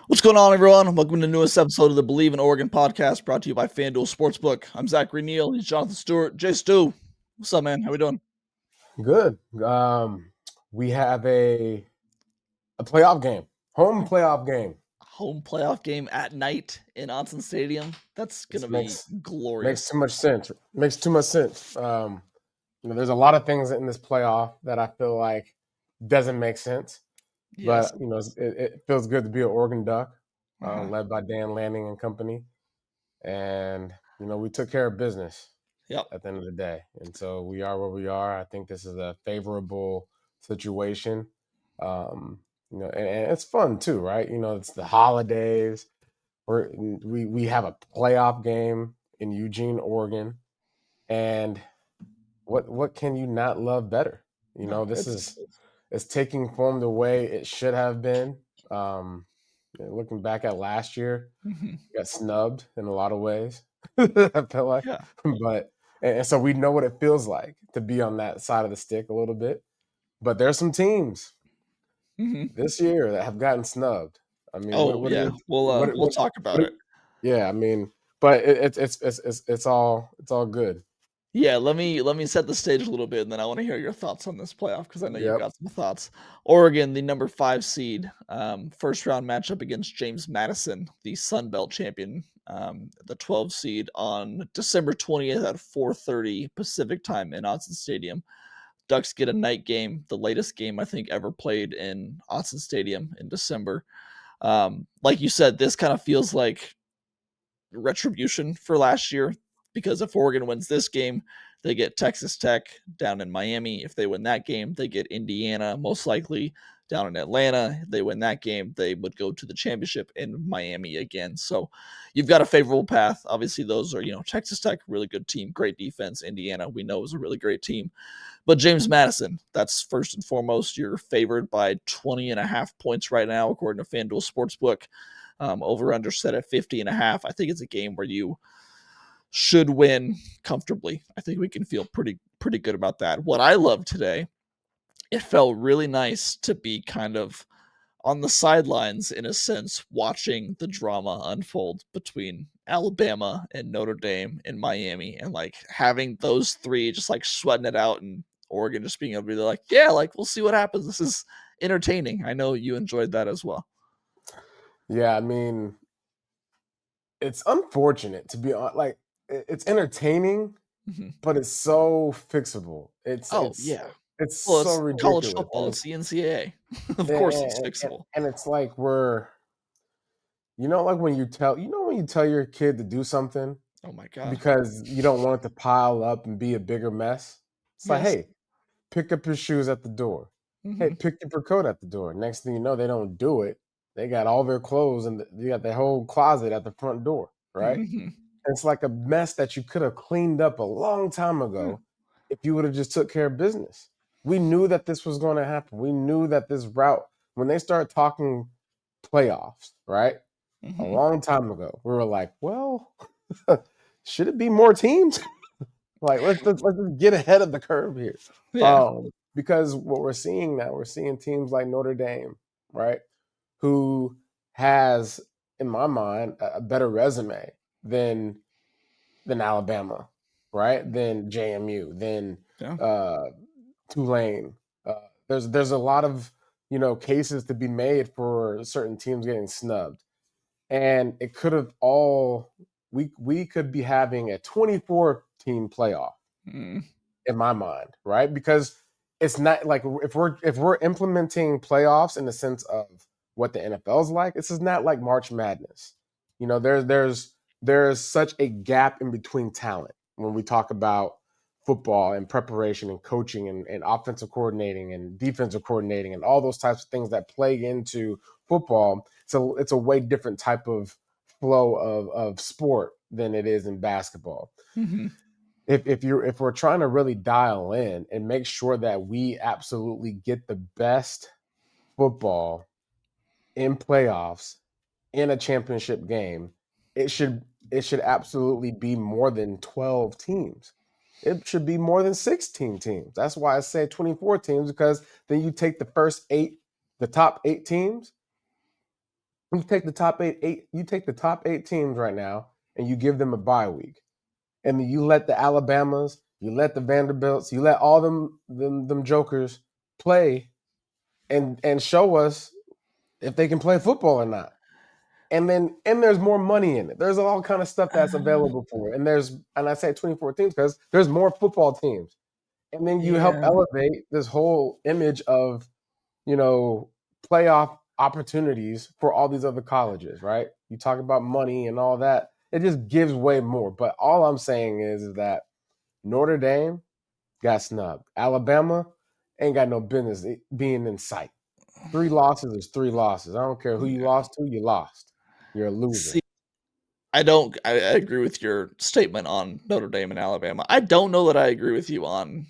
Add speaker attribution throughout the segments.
Speaker 1: What's going on, everyone? Welcome to the newest episode of the Believe in Oregon podcast, brought to you by FanDuel Sportsbook. I'm Zachary, Neel. He's Jonathan Stewart. Jay Stu, what's up, man? How we doing?
Speaker 2: Good. We have a playoff game, home playoff game.
Speaker 1: Home playoff game at night in Autzen Stadium. That's
Speaker 2: This
Speaker 1: gonna be
Speaker 2: makes
Speaker 1: glorious.
Speaker 2: too much sense. Makes too much sense. There's a lot of things in this playoff that I feel like doesn't make sense,
Speaker 1: Yes.
Speaker 2: but it feels good to be an Oregon Duck,
Speaker 1: Uh-huh.
Speaker 2: led by Dan Lanning and company, and we took care of business
Speaker 1: Yep.
Speaker 2: at the end of the day, and so we are where we are. I think this is a favorable situation. And it's fun too, right? It's the holidays. We have a playoff game in Eugene, Oregon, and what can you not love better?
Speaker 1: No,
Speaker 2: This is it's taking form the way it should have been. Looking back at last year, got snubbed in a lot of ways. I felt like,
Speaker 1: yeah.
Speaker 2: but and so we know what it feels like to be on that side of the stick a little bit. But there's some teams this year that have gotten snubbed. I mean,
Speaker 1: Oh
Speaker 2: what are
Speaker 1: yeah.
Speaker 2: your
Speaker 1: We'll talk about it.
Speaker 2: yeah? I mean, but it's all good.
Speaker 1: Yeah, let me set the stage a little bit, and then I want to hear your thoughts on this playoff because I know you've
Speaker 2: Yep.
Speaker 1: got some thoughts. Oregon, the number 5 seed, first round matchup against James Madison, the Sun Belt champion, the 12 seed on December 20th at 4:30 Pacific time in Autzen Stadium. Ducks get a night game, the latest game I think ever played in Autzen Stadium in December. Like you said, this kind of feels like retribution for last year because if Oregon wins this game, they get Texas Tech down in Miami. If they win that game, they get Indiana most likely down in Atlanta. If they win that game, they would go to the championship in Miami again. So you've got a favorable path. Obviously, those are, Texas Tech, really good team, great defense. Indiana, we know, is a really great team. But James Madison, that's first and foremost. You're favored by 20 and a half points right now, according to FanDuel Sportsbook. Over under set at 50 and a half. I think it's a game where you should win comfortably. I think we can feel pretty good about that. What I love today, it felt really nice to be kind of on the sidelines in a sense, watching the drama unfold between Alabama and Notre Dame and Miami, and like having those three just like sweating it out, and Oregon just being able to be like, yeah, like we'll see what happens. This is entertaining. I know you enjoyed that as well.
Speaker 2: Yeah, I mean, it's unfortunate to be on. Like, it's entertaining,
Speaker 1: Mhm.
Speaker 2: but it's so fixable. It's
Speaker 1: Oh
Speaker 2: it's
Speaker 1: yeah.
Speaker 2: it's
Speaker 1: Well,
Speaker 2: so
Speaker 1: it's college
Speaker 2: ridiculous,
Speaker 1: football. It's the NCAA. Of
Speaker 2: and,
Speaker 1: course, it's
Speaker 2: and, and,
Speaker 1: fixable.
Speaker 2: and it's like like when you tell your kid to do something
Speaker 1: Oh my god.
Speaker 2: because you don't want it to pile up and be a bigger mess. It's like,
Speaker 1: Yes.
Speaker 2: hey, pick up your shoes at the door. Hey,
Speaker 1: Hmm.
Speaker 2: pick up your coat at the door. Next thing you know, they don't do it. They got all their clothes and you got their whole closet at the front door, right?
Speaker 1: Hmm.
Speaker 2: It's like a mess that you could have cleaned up a long time
Speaker 1: Yeah.
Speaker 2: ago if you would have just took care of business. We knew that this was going to happen. We knew that this route, when they start talking playoffs, right? A
Speaker 1: Hmm.
Speaker 2: long time ago, we were like, well, should it be more teams? Like, let's just get ahead of the curve here.
Speaker 1: Yeah.
Speaker 2: Because what we're seeing now, we're seeing teams like Notre Dame, right? Who has, in my mind, a better resume than than Alabama, right? Than JMU, than
Speaker 1: Yeah.
Speaker 2: uh, Tulane. There's a lot of cases to be made for certain teams getting snubbed, and it could have all we could be having a 24 team playoff
Speaker 1: Mm.
Speaker 2: in my mind, right? Because it's not like if we're implementing playoffs in the sense of what the NFL's like, this is not like March Madness. There's such a gap in between talent when we talk about football and preparation and coaching and offensive coordinating and defensive coordinating and all those types of things that play into football. So it's a way different type of flow of sport than it is in basketball.
Speaker 1: Hmm.
Speaker 2: If we're trying to really dial in and make sure that we absolutely get the best football in playoffs in a championship game, it should absolutely be more than 12 teams. It should be more than 16 teams. That's why I say 24 teams, because then you take the top 8 teams You take the top eight. You take the top 8 teams right now, and you give them a bye week, and then you let the Alabamas, you let the Vanderbilts, you let all them jokers play, and show us if they can play football or not. And there's more money in it. There's all kind of stuff that's
Speaker 1: Uh,
Speaker 2: available for it. And I say 24 teams because there's more football teams. And then you help
Speaker 1: yeah,
Speaker 2: elevate this whole image of, you know, playoff opportunities for all these other colleges, right? You talk about money and all that. It just gives way more. But all I'm saying is that Notre Dame got snubbed. Alabama ain't got no business being in sight. 3 losses is 3 losses. I don't care who you
Speaker 1: yeah.
Speaker 2: lost to, you lost. You're a loser.
Speaker 1: See, I don't. I agree with your statement on Notre Dame and Alabama. I don't know that I agree with you on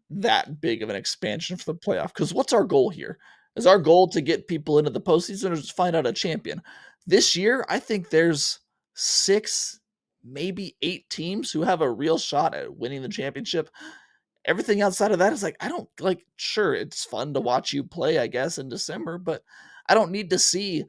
Speaker 1: that big of an expansion for the playoff. Because what's our goal here? Is our goal to get people into the postseason or just find out a champion? This year, I think there's 6, maybe 8 teams who have a real shot at winning the championship. Everything outside of that is like, I don't like, sure, it's fun to watch you play, I guess, in December, but I don't need to see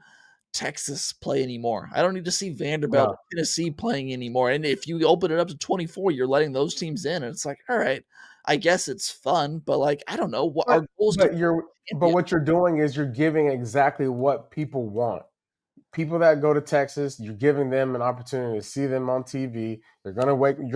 Speaker 1: Texas play anymore. I don't need to see Vanderbilt,
Speaker 2: No,
Speaker 1: Tennessee playing anymore. And if you open it up to 24, you're letting those teams in. And it's like, all right, I guess it's fun, but like, I don't know what
Speaker 2: but
Speaker 1: our goal is to
Speaker 2: but
Speaker 1: champion.
Speaker 2: what you're doing is you're giving exactly what people want. People that go to Texas, you're giving them an opportunity to see them on TV. You're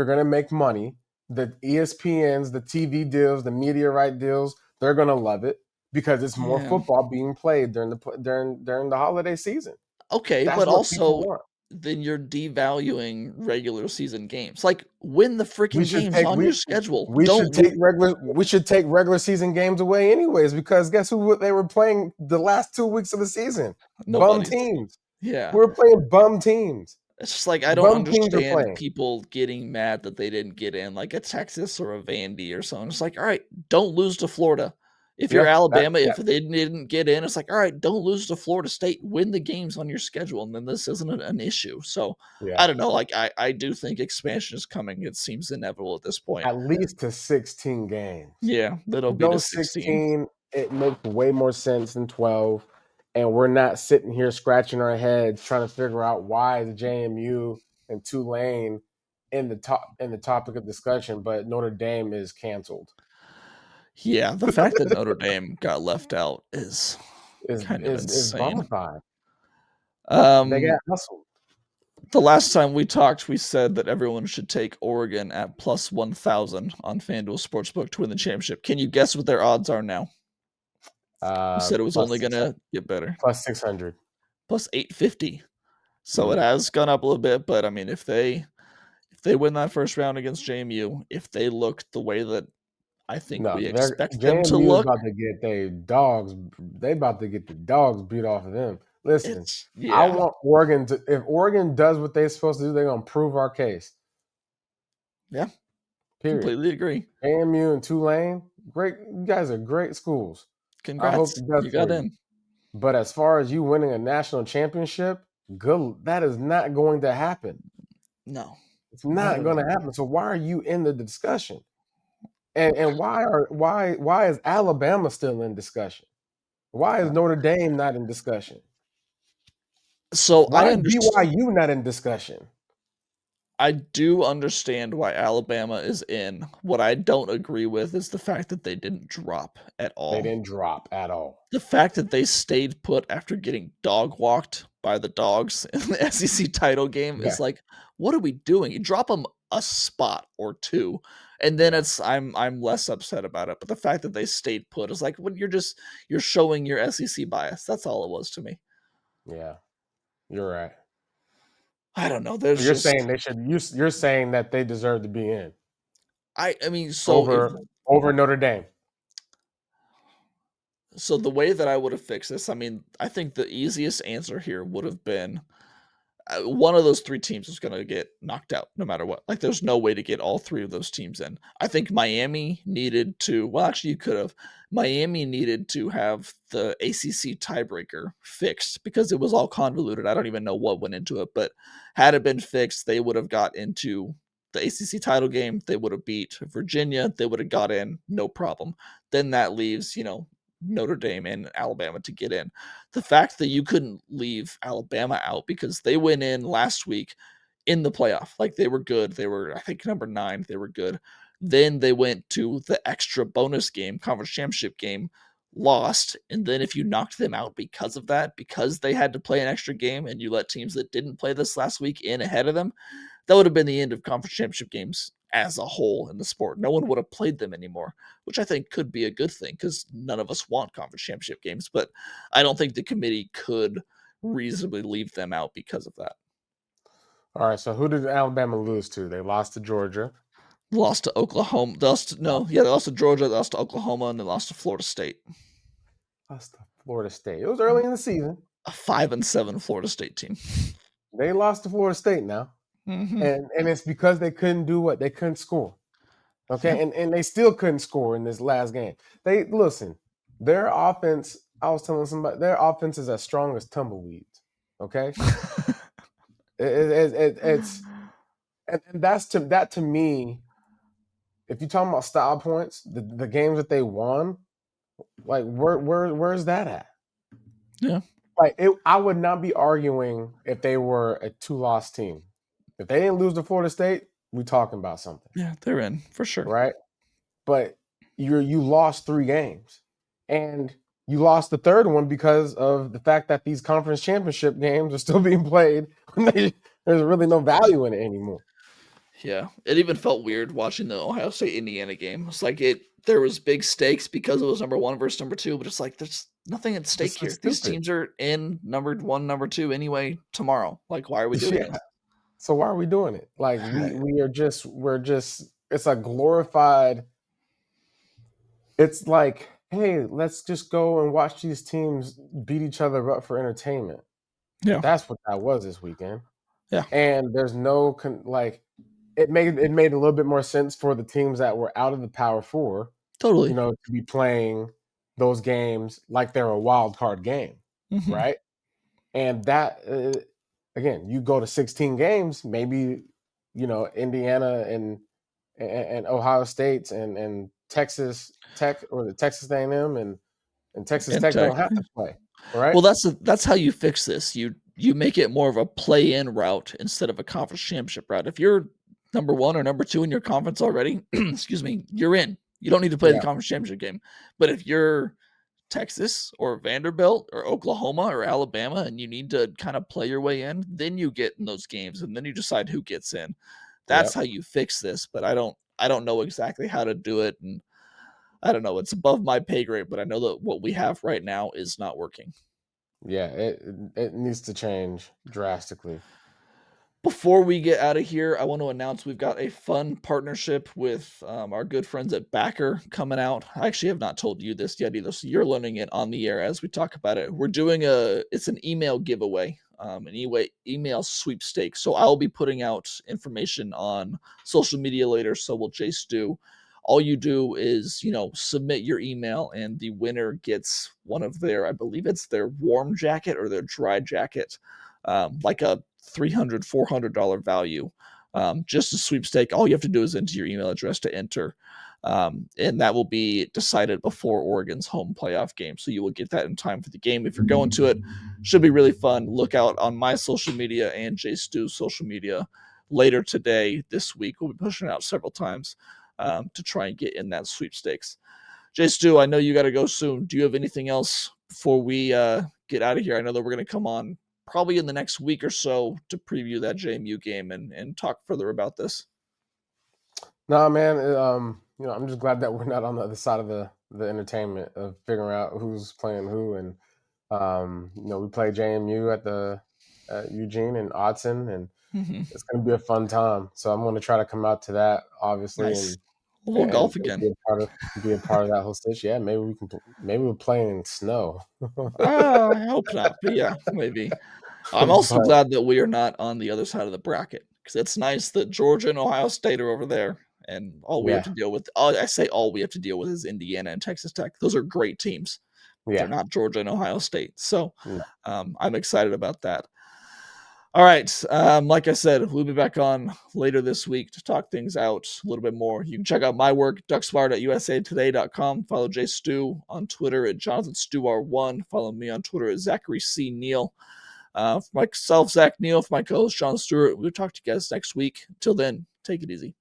Speaker 2: gonna make money. The ESPNs, the TV deals, the media right deals, they're gonna love it because it's more
Speaker 1: Yeah.
Speaker 2: football being played during the holiday season.
Speaker 1: Okay,
Speaker 2: That's
Speaker 1: but
Speaker 2: what people
Speaker 1: also
Speaker 2: want.
Speaker 1: then you're devaluing regular season games. Like win the
Speaker 2: We
Speaker 1: freaking
Speaker 2: should
Speaker 1: games
Speaker 2: take
Speaker 1: on your schedule.
Speaker 2: we should
Speaker 1: Don't lose.
Speaker 2: take regular season games away anyways because guess who they were playing the last 2 weeks of the season? Bum
Speaker 1: Nobody's.
Speaker 2: teams.
Speaker 1: Yeah.
Speaker 2: We're playing bum teams.
Speaker 1: It's just like I don't
Speaker 2: Bum teams are
Speaker 1: understand
Speaker 2: playing.
Speaker 1: people getting mad that they didn't get in, like a Texas or a Vandy or something. It's like, all right, don't lose to Florida. If you're
Speaker 2: Yeah,
Speaker 1: Alabama, if they didn't get in, it's like, all right, don't lose to Florida State. Win the games on your schedule, and then this isn't an issue. So
Speaker 2: yeah.
Speaker 1: I don't know. Like I do think expansion is coming. It seems inevitable at this point.
Speaker 2: At least to 16 games.
Speaker 1: Yeah, that'll be to
Speaker 2: Those
Speaker 1: 16.
Speaker 2: 16, it makes way more sense than 12. And we're not sitting here scratching our heads trying to figure out why is JMU and Tulane in the topic of discussion, but Notre Dame is canceled.
Speaker 1: Yeah, the fact that Notre Dame got left out is kind of
Speaker 2: Is bona
Speaker 1: insane.
Speaker 2: fide. They
Speaker 1: Um,
Speaker 2: got hustled.
Speaker 1: The last time we talked, we said that everyone should take Oregon at plus 1,000 on FanDuel Sportsbook to win the championship. Can you guess what their odds are now? We said it was
Speaker 2: Plus
Speaker 1: only
Speaker 2: six
Speaker 1: going to get better.
Speaker 2: plus 600.
Speaker 1: Plus 850. So it
Speaker 2: Mm.
Speaker 1: has gone up a little bit, but I mean, if they win that first round against JMU, if they look the way that I think
Speaker 2: No,
Speaker 1: we
Speaker 2: they're
Speaker 1: expect them to
Speaker 2: JMU is
Speaker 1: look,
Speaker 2: about to get their dogs. They about to get the dogs beat off of them. Listen,
Speaker 1: it's
Speaker 2: I
Speaker 1: yeah,
Speaker 2: want Oregon to. If Oregon does what they're supposed to do, they're gonna prove our case.
Speaker 1: yeah,
Speaker 2: Period.
Speaker 1: completely agree.
Speaker 2: JMU and Tulane, great. You guys are great schools. I hope
Speaker 1: Congrats,
Speaker 2: it does
Speaker 1: you got
Speaker 2: for you.
Speaker 1: in.
Speaker 2: But as far as you winning a national championship, good. That is not going to happen.
Speaker 1: No,
Speaker 2: It's
Speaker 1: not
Speaker 2: not
Speaker 1: at
Speaker 2: going to
Speaker 1: all.
Speaker 2: happen. So why are you in the discussion? And why is Alabama still in discussion? Why is Notre Dame not in discussion?
Speaker 1: So
Speaker 2: Why is BYU not in discussion?
Speaker 1: I do understand why Alabama is in. What I don't agree with is the fact that they didn't drop at
Speaker 2: They
Speaker 1: all.
Speaker 2: didn't drop at all.
Speaker 1: The fact that they stayed put after getting dog walked by the dogs in the SEC title game
Speaker 2: Yeah,
Speaker 1: is like, what are we doing? You drop them a spot or two, and then
Speaker 2: yeah,
Speaker 1: it's I'm less upset about it. But the fact that they stayed put is like when you're showing your SEC bias. That's all it was to me.
Speaker 2: yeah. You're right.
Speaker 1: I don't know.
Speaker 2: So
Speaker 1: There's
Speaker 2: you're
Speaker 1: just
Speaker 2: saying they should. You're saying that they deserve to be in
Speaker 1: I mean, so if
Speaker 2: over Notre Dame.
Speaker 1: So the way that I would have fixed this, I mean, I think the easiest answer here would have been one of those 3 teams is going to get knocked out no matter what. Like, there's no way to get all 3 of those teams in. I think Miami needed to, well, actually, you could have. Miami needed to have the ACC tiebreaker fixed because it was all convoluted. I don't even know what went into it, but had it been fixed, they would have got into the ACC title game. They would have beat Virginia. They would have got in, no problem. Then that leaves, Notre Dame and Alabama to get in. The fact that you couldn't leave Alabama out because they went in last week in the playoff. Like they were good. They were, I think, number 9. They were good. Then they went to the extra bonus game, conference championship game, lost. And then if you knocked them out because of that, because they had to play an extra game and you let teams that didn't play this last week in ahead of them, that would have been the end of conference championship games as a whole in the sport. No one would have played them anymore, which I think could be a good thing because none of us want conference championship games. But I don't think the committee could reasonably leave them out because of that.
Speaker 2: All right, so who did Alabama lose to? They lost to Georgia.
Speaker 1: Lost to Oklahoma. They lost to Georgia. They lost to Oklahoma, and they lost to Florida State.
Speaker 2: Lost to Florida State. It was early in the season.
Speaker 1: A 5-7 Florida State team.
Speaker 2: They lost to Florida State now.
Speaker 1: Mm-hmm.
Speaker 2: And it's because they couldn't do what? They couldn't score. Okay, yeah. And they still couldn't score in this last game. They listen, their offense, I was telling somebody, their offense is as strong as tumbleweeds. Okay? It's and that's to me, if you're talking about style points, the games that they won, like where's that at?
Speaker 1: Yeah.
Speaker 2: Like I would not be arguing if they were a 2-loss team. If they didn't lose to Florida State, we talking about something.
Speaker 1: Yeah, they're in for sure.
Speaker 2: Right? But you lost 3 games. And you lost the third one because of the fact that these conference championship games are still being played. There's really no value in it anymore.
Speaker 1: Yeah, it even felt weird watching the Ohio State Indiana game. It's like there was big stakes because it was number 1 versus number 2, but it's like there's nothing at stake here.
Speaker 2: Stupid.
Speaker 1: These teams are in number 1, number 2 anyway tomorrow. Like, why are we doing it?
Speaker 2: So why are we doing it? Like we're just it's a glorified. It's like, hey, let's just go and watch these teams beat each other up for entertainment.
Speaker 1: Yeah,
Speaker 2: that's what that was this weekend.
Speaker 1: Yeah,
Speaker 2: and there's no it made a little bit more sense for the teams that were out of the Power 4,
Speaker 1: totally,
Speaker 2: to be playing those games like they're a wild card game,
Speaker 1: mm-hmm.
Speaker 2: right? And that again, you go to 16 games, maybe Indiana and Ohio State and Texas Tech or the Texas A&M and Texas Tech don't have to play, right?
Speaker 1: Well, that's how you fix this. You make it more of a play-in route instead of a conference championship route. If you're number 1 or number 2 in your conference already, excuse me, you're in. You don't need to play the conference championship game. But if you're Texas or Vanderbilt or Oklahoma or Alabama and you need to kind of play your way in, then you get in those games and then you decide who gets in. That's how you fix this. But I don't know exactly how to do it, and I don't know. It's above my pay grade, but I know that what we have right now is not working.
Speaker 2: Yeah, it needs to change drastically.
Speaker 1: Before we get out of here, I want to announce we've got a fun partnership with our good friends at Backer coming out. I actually have not told you this yet either, so you're learning it on the air as we talk about it. We're doing it's an email giveaway, an email sweepstakes. So I'll be putting out information on social media later, so will Jay Stu. All you do is, submit your email and the winner gets one of their, I believe it's their warm jacket or their dry jacket, like a $300, $400 value. Just a sweepstake. All you have to do is enter your email address to enter. And that will be decided before Oregon's home playoff game. So you will get that in time for the game. If you're going to it, should be really fun. Look out on my social media and Jay Stu's social media later today, this week. We'll be pushing it out several times to try and get in that sweepstakes. Jay Stu, I know you got to go soon. Do you have anything else before we get out of here? I know that we're going to come on probably in the next week or so to preview that JMU game and talk further about this.
Speaker 2: No, man. I'm just glad that we're not on the other side of the entertainment of figuring out who's playing who. And, we play JMU at Eugene and Autzen, and it's going to be a fun time. So I'm going to try to come out to that, obviously.
Speaker 1: Nice. A little golf again.
Speaker 2: Be a part of that whole situation. Yeah, maybe we're playing in snow.
Speaker 1: I hope not, but yeah, maybe. I'm also glad that we are not on the other side of the bracket, because it's nice that Georgia and Ohio State are over there, and all we have to deal with. I say all we have to deal with is Indiana and Texas Tech. Those are great teams. They're not Georgia and Ohio State, so I'm excited about that. All right. Like I said, we'll be back on later this week to talk things out a little bit more. You can check out my work, ducksmart.usatoday.com. Follow Jay Stu on Twitter at JonathanStuR1. Follow me on Twitter at Zachary C. Neel. For myself, Zach Neel, for my co-host, John Stewart, we'll talk to you guys next week. Until then, take it easy.